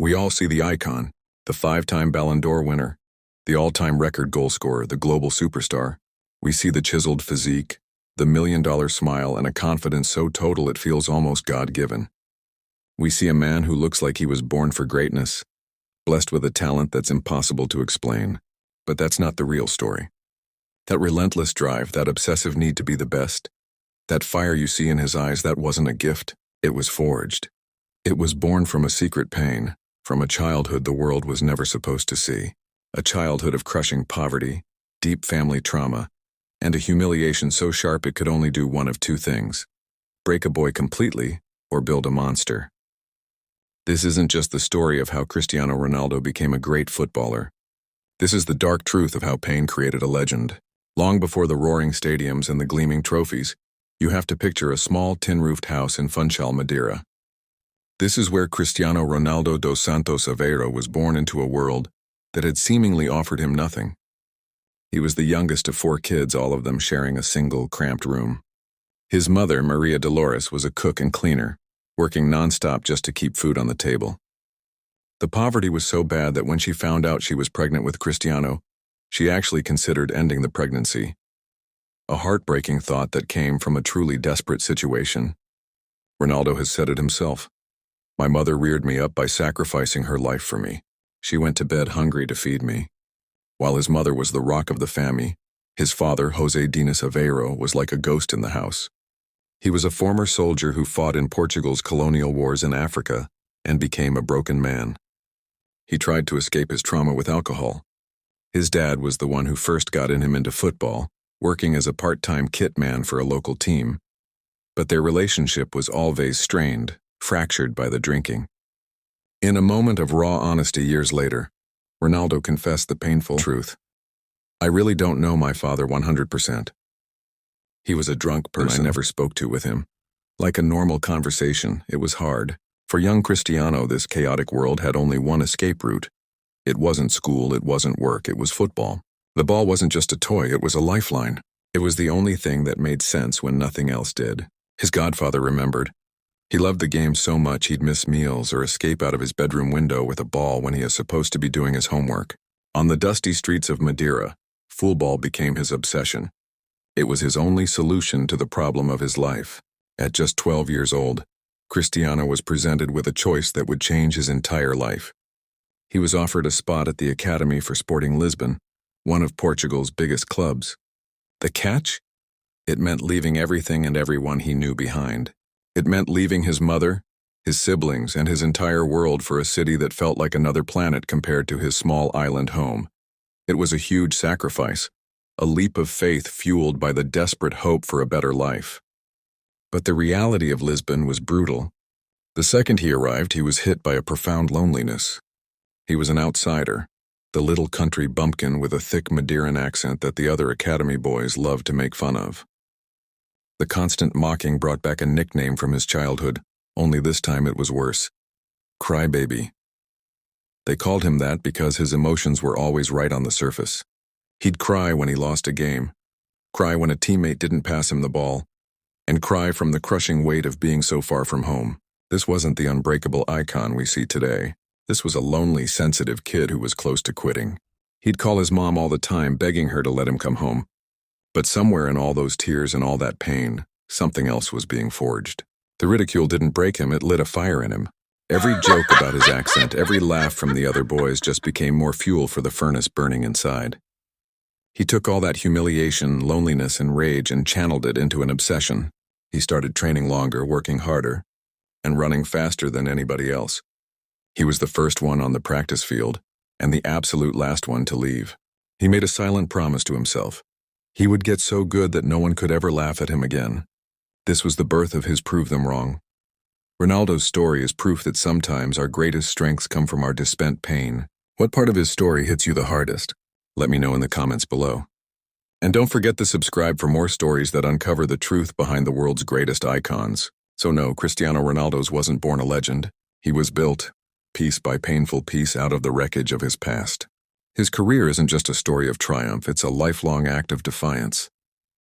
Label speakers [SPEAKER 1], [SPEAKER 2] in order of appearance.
[SPEAKER 1] We all see the icon, the 5-time Ballon d'Or winner, the all-time record goal scorer, the global superstar. We see the chiseled physique, the million-dollar smile, and a confidence so total it feels almost God-given. We see a man who looks like he was born for greatness, blessed with a talent that's impossible to explain. But that's not the real story. That relentless drive, that obsessive need to be the best, that fire you see in his eyes, that wasn't a gift, it was forged. It was born from a secret pain, from a childhood the world was never supposed to see, a childhood of crushing poverty, deep family trauma, and a humiliation so sharp it could only do one of two things: break a boy completely or build a monster. This isn't just the story of how Cristiano Ronaldo became a great footballer. This is the dark truth of how pain created a legend. Long before the roaring stadiums and the gleaming trophies, you have to picture a small tin-roofed house in Funchal, Madeira. This is where Cristiano Ronaldo dos Santos Aveiro was born into a world that had seemingly offered him nothing. He was the youngest of 4 kids, all of them sharing a single, cramped room. His mother, Maria Dolores, was a cook and cleaner, working non-stop just to keep food on the table. The poverty was so bad that when she found out she was pregnant with Cristiano, she actually considered ending the pregnancy. A heartbreaking thought that came from a truly desperate situation. Ronaldo has said it himself. "My mother reared me up by sacrificing her life for me. She went to bed hungry to feed me." While his mother was the rock of the family, his father, José Dinis Aveiro, was like a ghost in the house. He was a former soldier who fought in Portugal's colonial wars in Africa and became a broken man. He tried to escape his trauma with alcohol. His dad was the one who first got him into football, working as a part-time kit man for a local team. But their relationship was always strained, fractured by the drinking. In a moment of raw honesty years later, Ronaldo confessed the painful truth. "I really don't know my father 100%. He was a drunk person I never spoke to with him. Like a normal conversation, it was hard. For young Cristiano, this chaotic world had only one escape route. It wasn't school, it wasn't work, it was football. The ball wasn't just a toy, it was a lifeline. It was the only thing that made sense when nothing else did." His godfather remembered. He loved the game so much he'd miss meals or escape out of his bedroom window with a ball when he is supposed to be doing his homework. On the dusty streets of Madeira, football became his obsession. It was his only solution to the problem of his life. At just 12 years old, Cristiano was presented with a choice that would change his entire life. He was offered a spot at the Academy for Sporting Lisbon, one of Portugal's biggest clubs. The catch? It meant leaving everything and everyone he knew behind. It meant leaving his mother, his siblings, and his entire world for a city that felt like another planet compared to his small island home. It was a huge sacrifice, a leap of faith fueled by the desperate hope for a better life. But the reality of Lisbon was brutal. The second he arrived, he was hit by a profound loneliness. He was an outsider, the little country bumpkin with a thick Madeiran accent that the other academy boys loved to make fun of. The constant mocking brought back a nickname from his childhood, only this time it was worse: Crybaby. They called him that because his emotions were always right on the surface. He'd cry when he lost a game, cry when a teammate didn't pass him the ball, and cry from the crushing weight of being so far from home. This wasn't the unbreakable icon we see today. This was a lonely, sensitive kid who was close to quitting. He'd call his mom all the time, begging her to let him come home. But somewhere in all those tears and all that pain, something else was being forged. The ridicule didn't break him, it lit a fire in him. Every joke about his accent, every laugh from the other boys just became more fuel for the furnace burning inside. He took all that humiliation, loneliness, and rage and channeled it into an obsession. He started training longer, working harder, and running faster than anybody else. He was the first one on the practice field, and the absolute last one to leave. He made a silent promise to himself. He would get so good that no one could ever laugh at him again. This was the birth of his "prove them wrong." Ronaldo's story is proof that sometimes our greatest strengths come from our dispent pain. What part of his story hits you the hardest? Let me know in the comments below. And don't forget to subscribe for more stories that uncover the truth behind the world's greatest icons. So no, Cristiano Ronaldo wasn't born a legend. He was built, piece by painful piece, out of the wreckage of his past. His career isn't just a story of triumph, it's a lifelong act of defiance.